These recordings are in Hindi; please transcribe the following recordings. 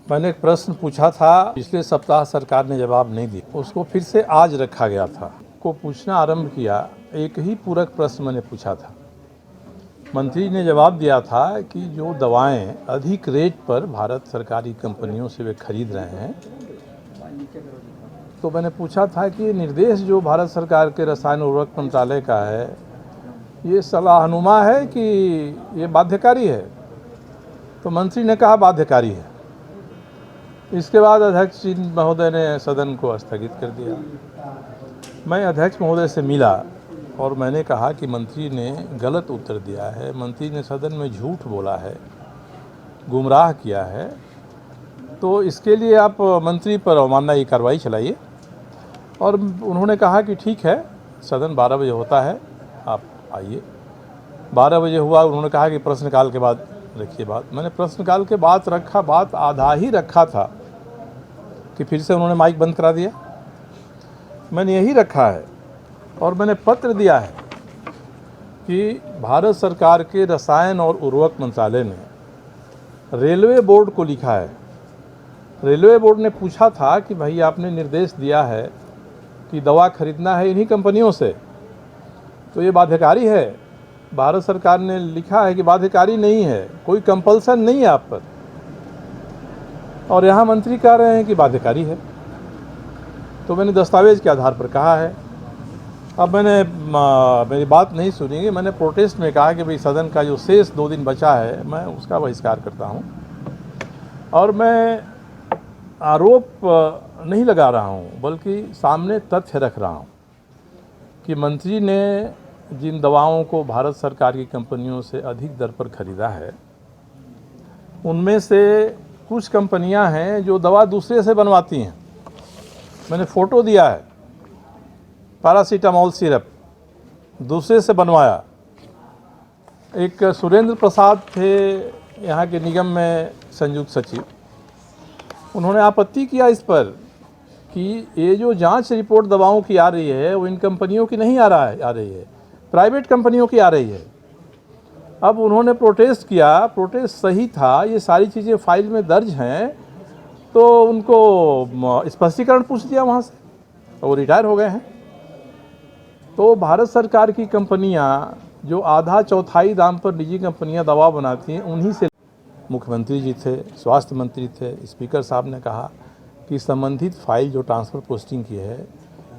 मैंने एक प्रश्न पूछा था, पिछले सप्ताह सरकार ने जवाब नहीं दिया, उसको फिर से आज रखा गया था। को पूछना आरंभ किया, एक ही पूरक प्रश्न मैंने पूछा था। मंत्री ने जवाब दिया था कि जो दवाएं अधिक रेट पर भारत सरकारी कंपनियों से वे खरीद रहे हैं, तो मैंने पूछा था कि निर्देश जो भारत सरकार के रसायन उर्वरक मंत्रालय का है, ये सलाहनुमा है कि ये बाध्यकारी है? तो मंत्री ने कहा बाध्यकारी है। इसके बाद अध्यक्ष जी महोदय ने सदन को स्थगित कर दिया। मैं अध्यक्ष महोदय से मिला और मैंने कहा कि मंत्री ने गलत उत्तर दिया है, मंत्री ने सदन में झूठ बोला है, गुमराह किया है, तो इसके लिए आप मंत्री पर अवमानना की कार्रवाई चलाइए। और उन्होंने कहा कि ठीक है, सदन 12 बजे होता है, आप आइए। 12 बजे हुआ, उन्होंने कहा कि प्रश्नकाल के बाद रखिए बात। मैंने प्रश्नकाल के बाद रखा, बात आधा ही रखा था कि फिर से उन्होंने माइक बंद करा दिया। मैंने यही रखा है और मैंने पत्र दिया है कि भारत सरकार के रसायन और उर्वरक मंत्रालय ने रेलवे बोर्ड को लिखा है। रेलवे बोर्ड ने पूछा था कि भाई आपने निर्देश दिया है कि दवा खरीदना है इन्हीं कंपनियों से, तो ये बाध्यकारी है? भारत सरकार ने लिखा है कि बाध्यकारी नहीं है, कोई कंपल्सन नहीं है आप पर, और यहाँ मंत्री कह रहे हैं कि बाध्यकारी है। तो मैंने दस्तावेज के आधार पर कहा है। अब मेरी बात नहीं सुनेंगे, मैंने प्रोटेस्ट में कहा कि भाई सदन का जो शेष 2 दिन बचा है, मैं उसका बहिष्कार करता हूँ। और मैं आरोप नहीं लगा रहा हूँ, बल्कि सामने तथ्य रख रहा हूँ कि मंत्री ने जिन दवाओं को भारत सरकार की कंपनियों से अधिक दर पर खरीदा है, उनमें से कुछ कंपनियां हैं जो दवा दूसरे से बनवाती हैं। मैंने फ़ोटो दिया है, पैरासीटामोल सिरप दूसरे से बनवाया। एक सुरेंद्र प्रसाद थे यहाँ के निगम में संयुक्त सचिव, उन्होंने आपत्ति किया इस पर कि ये जो जांच रिपोर्ट दवाओं की आ रही है वो इन कंपनियों की नहीं आ रही है, प्राइवेट कंपनियों की आ रही है। अब उन्होंने प्रोटेस्ट किया, प्रोटेस्ट सही था, ये सारी चीज़ें फाइल में दर्ज हैं, तो उनको स्पष्टीकरण पूछ दिया वहाँ से, तो वो रिटायर हो गए हैं। तो भारत सरकार की कंपनियां जो आधा चौथाई दाम पर निजी कंपनियां दवा बनाती हैं, उन्हीं से मुख्यमंत्री जी थे, स्वास्थ्य मंत्री थे, स्पीकर साहब ने कहा कि संबंधित फाइल जो ट्रांसफ़र पोस्टिंग की है,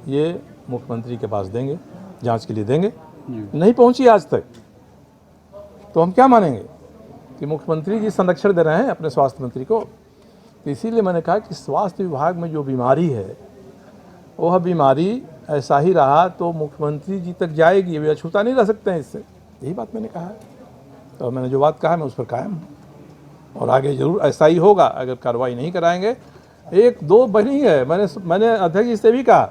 ये मुख्यमंत्री के पास देंगे, जांच के लिए देंगे। नहीं पहुंची आज तक, तो हम क्या मानेंगे कि मुख्यमंत्री जी संरक्षण दे रहे हैं अपने स्वास्थ्य मंत्री को? तो इसीलिए मैंने कहा कि स्वास्थ्य विभाग में जो बीमारी है, वह बीमारी ऐसा ही रहा तो मुख्यमंत्री जी तक जाएगी, वे अछूता नहीं रह सकते हैं इससे। यही बात मैंने कहा है, तो मैंने जो बात कहा है मैं उस पर कायम हूँ, और आगे जरूर ऐसा ही होगा। अगर कार्रवाई नहीं कराएंगे, 1-2 बनी है। मैंने अध्यक्ष जी से भी कहा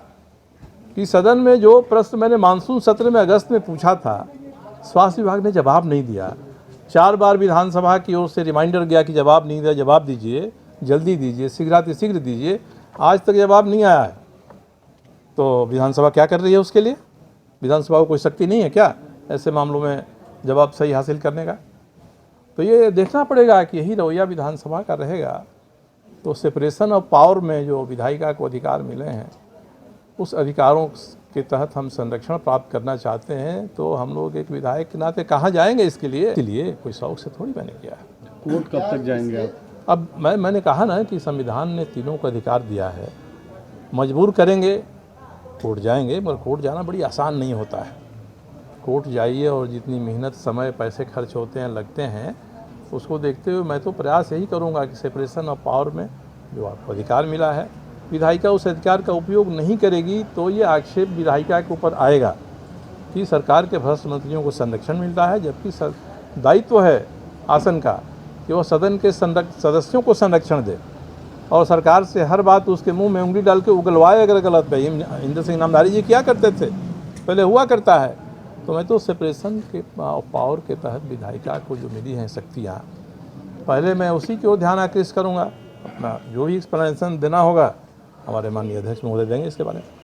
कि सदन में जो प्रश्न मैंने मानसून सत्र में अगस्त में पूछा था, स्वास्थ्य विभाग ने जवाब नहीं दिया। 4 बार विधानसभा की ओर से रिमाइंडर गया कि जवाब नहीं दिया, जवाब दीजिए, जल्दी दीजिए, शीघ्रातिशीघ्र दीजिए, आज तक जवाब नहीं आया है। तो विधानसभा क्या कर रही है उसके लिए? विधानसभा को कोई शक्ति नहीं है क्या ऐसे मामलों में जवाब सही हासिल करने का? तो ये देखना पड़ेगा कि यही रवैया विधानसभा का रहेगा तो सेपरेशन ऑफ पावर में जो विधायिका को अधिकार मिले हैं, उस अधिकारों के तहत हम संरक्षण प्राप्त करना चाहते हैं। तो हम लोग एक विधायक के नाते कहाँ जाएंगे इसके लिए कोई शौक से थोड़ी मैंने किया है। कोर्ट कब तक जाएंगे आप? अब मैंने कहा ना कि संविधान ने तीनों को अधिकार दिया है, मजबूर करेंगे कोर्ट जाएंगे, मगर कोर्ट जाना बड़ी आसान नहीं होता है। कोर्ट जाइए और जितनी मेहनत, समय, पैसे खर्च होते हैं, लगते हैं, उसको देखते हुए मैं तो प्रयास यही करूंगा कि सेपरेशन ऑफ पावर में जो आपको अधिकार मिला है, विधायिका उस अधिकार का उपयोग नहीं करेगी तो ये आक्षेप विधायिका के ऊपर आएगा कि सरकार के भ्रष्ट मंत्रियों को संरक्षण मिलता है, जबकि दायित्व है आसन का कि वह सदन के सदस्यों को संरक्षण दे और सरकार से हर बात उसके मुंह में उंगली डाल के उगलवाए अगर गलत है। इंद्र सिंह नामधारी जी क्या करते थे, पहले हुआ करता है। तो मैं तो सेपरेशन के पावर के तहत विधायिका को जो मिली हैं शक्तियाँ, पहले मैं उसी की ओर ध्यान आकृष्ट करूँगा। अपना जो भी एक्सप्लेनेशन देना होगा हमारे माननीय अध्यक्ष महोदय देंगे इसके बारे में।